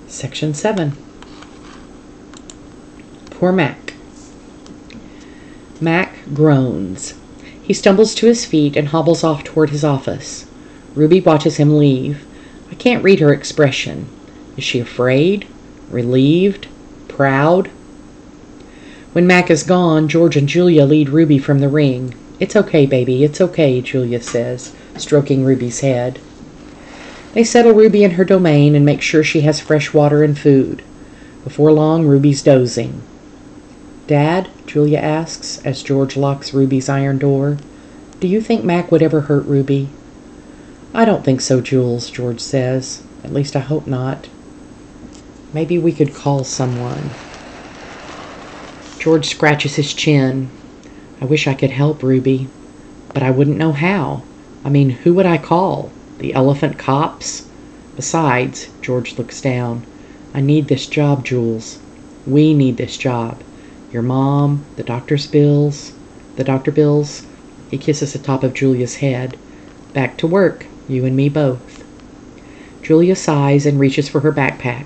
Section 7. Poor Mac. Mac groans. He stumbles to his feet and hobbles off toward his office. Ruby watches him leave. I can't read her expression. Is she afraid? Relieved? Proud? When Mac is gone, George and Julia lead Ruby from the ring. "It's okay, baby, it's okay," Julia says, stroking Ruby's head. They settle Ruby in her domain and make sure she has fresh water and food. Before long, Ruby's dozing. "Dad," Julia asks as George locks Ruby's iron door, "do you think Mac would ever hurt Ruby?" "I don't think so, Jules," George says. "At least I hope not. Maybe we could call someone." George scratches his chin. "I wish I could help Ruby, but I wouldn't know how. I mean, who would I call? The elephant cops? Besides," George looks down, "I need this job, Jules. We need this job. Your mom, the doctor bills. He kisses the top of Julia's head. "Back to work, you and me both." Julia sighs and reaches for her backpack.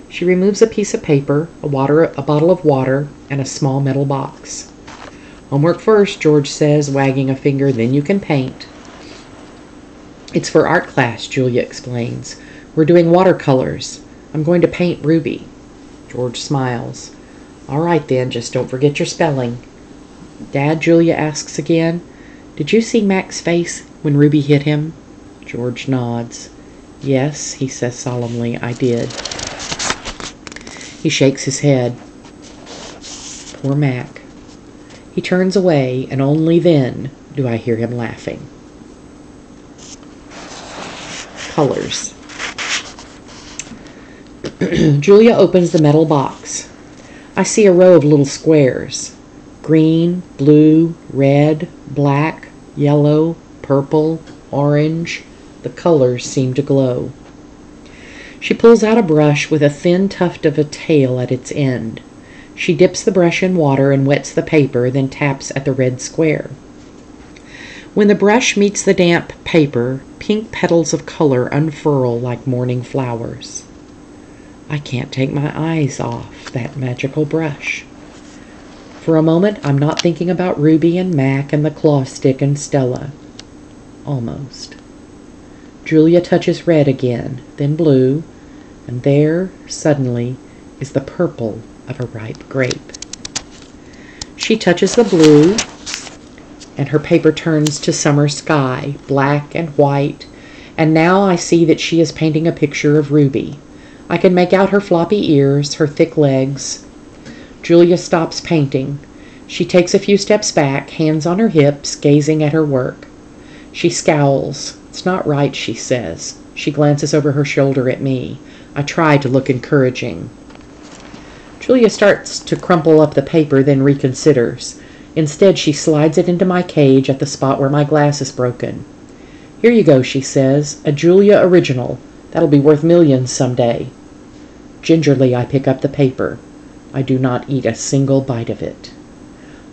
She removes a piece of paper, a bottle of water, and a small metal box. "Homework first," George says, wagging a finger, "then you can paint." "It's for art class," Julia explains. "We're doing watercolors. I'm going to paint Ruby." George smiles. "All right then, just don't forget your spelling." "Dad," Julia asks again, "did you see Mac's face when Ruby hit him?" George nods. "Yes," he says solemnly, "I did." He shakes his head. Poor Mac. He turns away, and only then do I hear him laughing. Colors. Julia opens the metal box. I see a row of little squares. Green, blue, red, black, yellow, purple, orange. The colors seem to glow. She pulls out a brush with a thin tuft of a tail at its end. She dips the brush in water and wets the paper, then taps at the red square. When the brush meets the damp paper, pink petals of color unfurl like morning flowers. I can't take my eyes off that magical brush. For a moment, I'm not thinking about Ruby and Mac and the claw stick and Stella. Almost. Julia touches red again, then blue, and there, suddenly, is the purple of a ripe grape. She touches the blue, and her paper turns to summer sky, black and white, and now I see that she is painting a picture of Ruby. I can make out her floppy ears, her thick legs. Julia stops painting. She takes a few steps back, hands on her hips, gazing at her work. She scowls. "It's not right," she says. She glances over her shoulder at me. I try to look encouraging. Julia starts to crumple up the paper, then reconsiders. Instead, she slides it into my cage at the spot where my glass is broken. "Here you go," she says. "A Julia original. That'll be worth millions someday." Gingerly, I pick up the paper. I do not eat a single bite of it.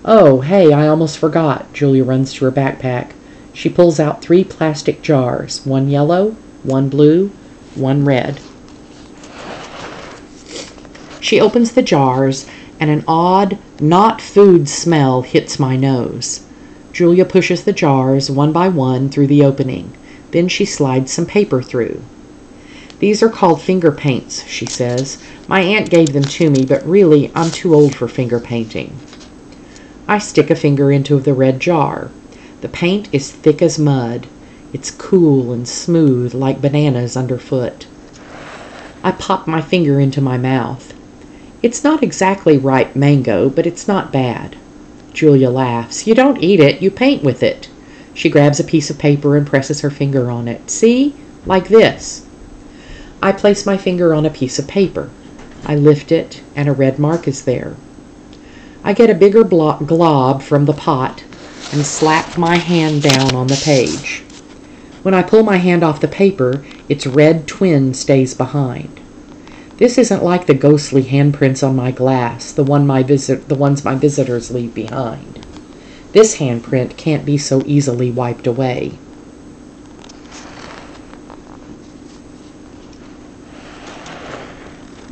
"Oh, hey, I almost forgot." Julia runs to her backpack. She pulls out 3 plastic jars, one yellow, one blue, one red. She opens the jars, and an odd, not food smell hits my nose. Julia pushes the jars, one by one, through the opening. Then she slides some paper through. "These are called finger paints," she says. "My aunt gave them to me, but really, I'm too old for finger painting." I stick a finger into the red jar. The paint is thick as mud. It's cool and smooth, like bananas underfoot. I pop my finger into my mouth. It's not exactly ripe mango, but it's not bad. Julia laughs. "You don't eat it, you paint with it." She grabs a piece of paper and presses her finger on it. "See? Like this." I place my finger on a piece of paper. I lift it, and a red mark is there. I get a bigger glob from the pot and slap my hand down on the page. When I pull my hand off the paper, its red twin stays behind. This isn't like the ghostly handprints on my glass, the ones my visitors leave behind. This handprint can't be so easily wiped away.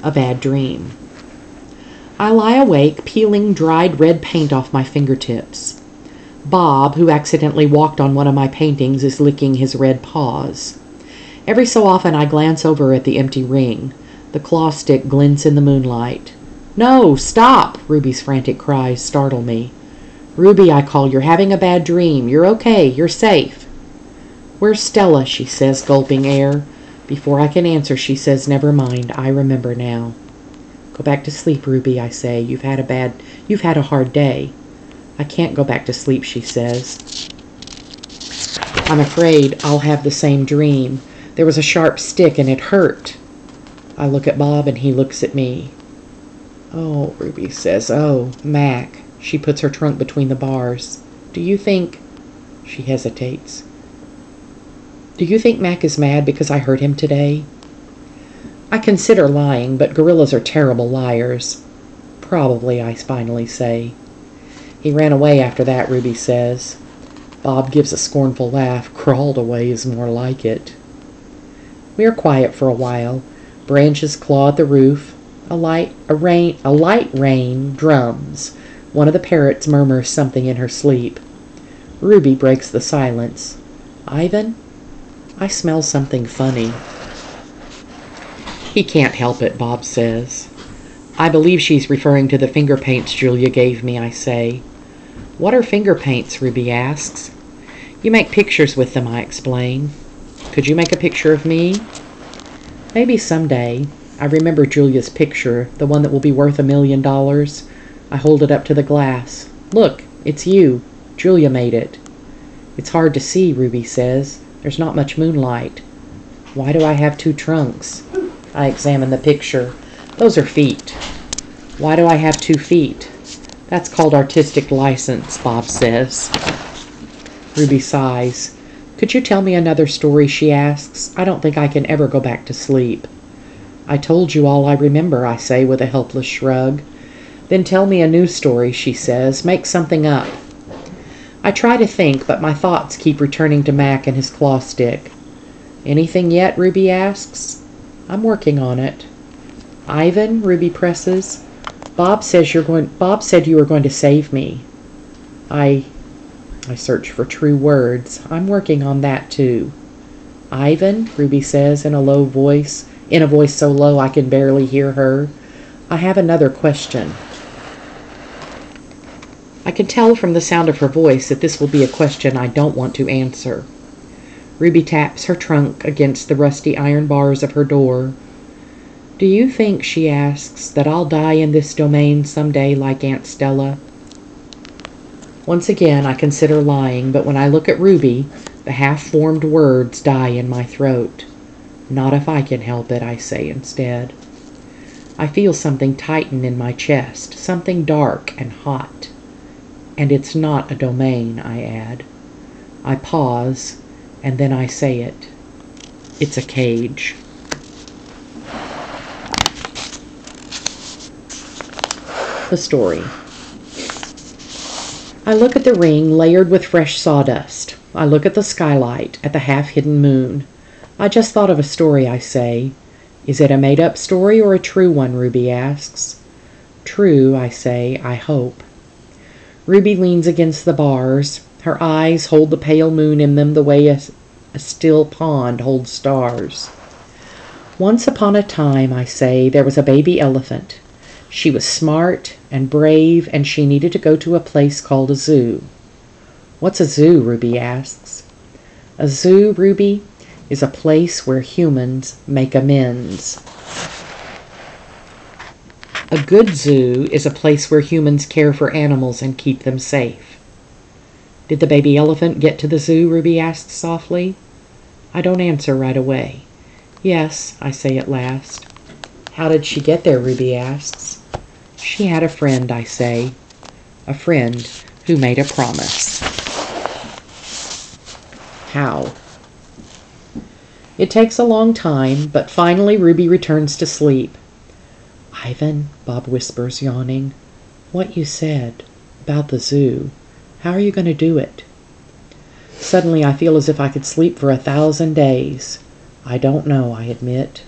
A bad dream. I lie awake, peeling dried red paint off my fingertips. Bob, who accidentally walked on one of my paintings, is licking his red paws. Every so often I glance over at the empty ring. The claw stick glints in the moonlight. "No, stop!" Ruby's frantic cries startle me. "Ruby," I call, "you're having a bad dream. You're okay. You're safe." "Where's Stella?" she says, gulping air. Before I can answer, she says, "Never mind. I remember now." "Go back to sleep, Ruby," I say. You've had a hard day." "I can't go back to sleep," she says. "I'm afraid I'll have the same dream. There was a sharp stick and it hurt." I look at Bob and he looks at me. "Oh," Ruby says. "Oh, Mac." She puts her trunk between the bars. "Do you think—" She hesitates. "Do you think Mac is mad because I hurt him today?" I consider lying, but gorillas are terrible liars. "Probably," I finally say. "He ran away after that," Ruby says. Bob gives a scornful laugh. "Crawled away is more like it." We are quiet for a while. Branches claw at the roof. A light rain drums. One of the parrots murmurs something in her sleep. Ruby breaks the silence. "Ivan, I smell something funny." "He can't help it," Bob says. "I believe she's referring to the finger paints Julia gave me," I say. "What are finger paints?" Ruby asks. "You make pictures with them," I explain. "Could you make a picture of me?" "Maybe someday." I remember Julia's picture, the one that will be worth $1 million. I hold it up to the glass. "Look, it's you. Julia made it." "It's hard to see," Ruby says. "There's not much moonlight." "Why do I have 2 trunks?" I examine the picture. "Those are feet." "Why do I have 2 feet?" "That's called artistic license," Bob says. Ruby sighs. "Could you tell me another story?" she asks. "I don't think I can ever go back to sleep." "I told you all I remember," I say with a helpless shrug. "Then tell me a new story," she says. "Make something up." I try to think, but my thoughts keep returning to Mac and his claw stick. "Anything yet?" Ruby asks. "I'm working on it." "Ivan," Ruby presses. Bob said you were going to save me." I search for true words. "I'm working on that too." "Ivan," Ruby says in a voice so low I can barely hear her. "I have another question." I can tell from the sound of her voice that this will be a question I don't want to answer. Ruby taps her trunk against the rusty iron bars of her door. "Do you think," she asks, "that I'll die in this domain someday like Aunt Stella?" Once again I consider lying, but when I look at Ruby, the half-formed words die in my throat. "Not if I can help it," I say instead. I feel something tighten in my chest, something dark and hot. "And it's not a domain," I add. I pause, and then I say it. "It's a cage." The story. I look at the ring layered with fresh sawdust. I look at the skylight, at the half-hidden moon. "I just thought of a story," I say. "Is it a made-up story or a true one?" Ruby asks. "True," I say. "I hope." Ruby leans against the bars. Her eyes hold the pale moon in them the way a still pond holds stars. "Once upon a time," I say, "there was a baby elephant. She was smart and brave, and she needed to go to a place called a zoo." "What's a zoo?" Ruby asks. "A zoo, Ruby, is a place where humans make amends. A good zoo is a place where humans care for animals and keep them safe." "Did the baby elephant get to the zoo?" Ruby asks softly. I don't answer right away. "Yes," I say at last. "How did she get there?" Ruby asks. "She had a friend," I say. "A friend who made a promise." How? It takes a long time, but finally Ruby returns to sleep. "Ivan," Bob whispers, yawning, "what you said about the zoo, how are you going to do it?" Suddenly I feel as if I could sleep for 1,000 days. "I don't know," I admit.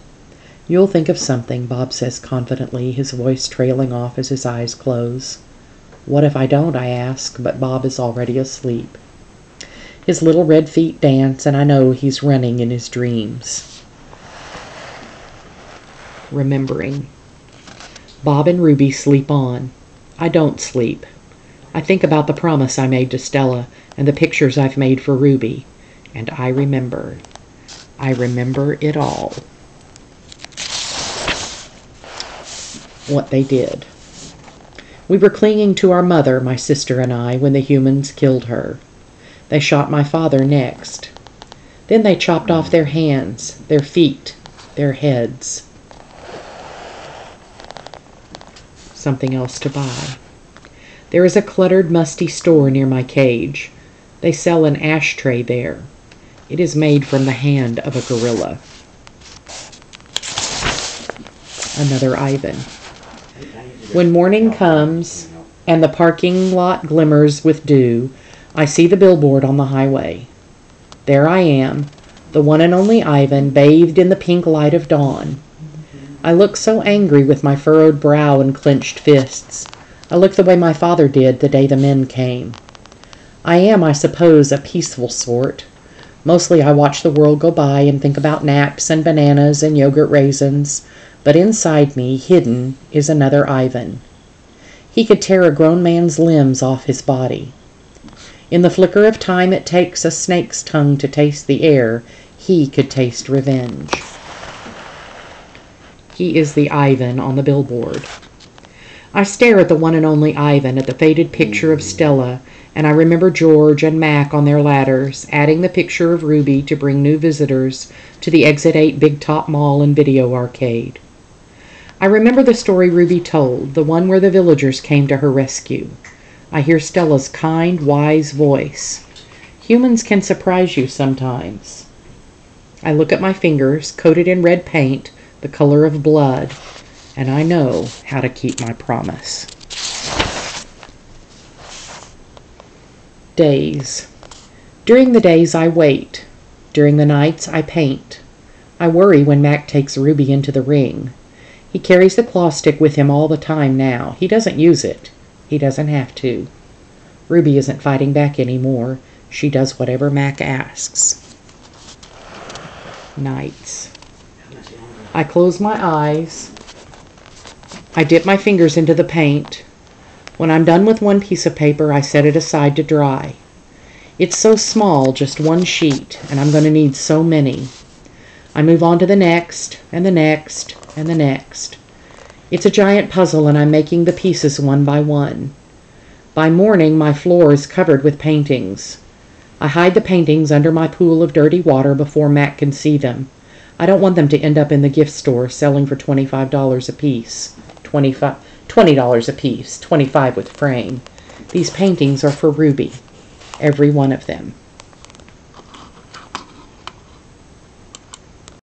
You'll think of something, Bob says confidently, his voice trailing off as his eyes close. What if I don't, I ask, but Bob is already asleep. His little red feet dance, and I know he's running in his dreams. Remembering. Bob and Ruby sleep on. I don't sleep. I think about the promise I made to Stella and the pictures I've made for Ruby, and I remember. I remember it all. What they did. We were clinging to our mother, my sister and I, when the humans killed her. They shot my father next. Then they chopped off their hands, their feet, their heads. Something else to buy. There is a cluttered, musty store near my cage. They sell an ashtray there. It is made from the hand of a gorilla. Another Ivan. When morning comes and the parking lot glimmers with dew, I see the billboard on the highway. There I am, the one and only Ivan, bathed in the pink light of dawn. I look so angry with my furrowed brow and clenched fists. I look the way my father did the day the men came. I am, I suppose, a peaceful sort. Mostly I watch the world go by and think about naps and bananas and yogurt raisins, but inside me, hidden, is another Ivan. He could tear a grown man's limbs off his body. In the flicker of time it takes a snake's tongue to taste the air, he could taste revenge. He is the Ivan on the billboard. I stare at the one and only Ivan, at the faded picture of Stella, and I remember George and Mac on their ladders, adding the picture of Ruby to bring new visitors to the Exit 8 Big Top Mall and Video Arcade. I remember the story Ruby told, the one where the villagers came to her rescue. I hear Stella's kind, wise voice. Humans can surprise you sometimes. I look at my fingers, coated in red paint, the color of blood, and I know how to keep my promise. Days. During the days I wait. During the nights I paint. I worry when Mac takes Ruby into the ring. He carries the claw stick with him all the time now. He doesn't use it. He doesn't have to. Ruby isn't fighting back anymore. She does whatever Mac asks. Nights. I close my eyes. I dip my fingers into the paint. When I'm done with one piece of paper, I set it aside to dry. It's so small, just one sheet, and I'm going to need so many. I move on to the next, and the next, and the next. It's a giant puzzle, and I'm making the pieces one by one. By morning, my floor is covered with paintings. I hide the paintings under my pool of dirty water before Mac can see them. I don't want them to end up in the gift store selling for $25 a piece. $20 a piece, $25 with frame. These paintings are for Ruby, every one of them.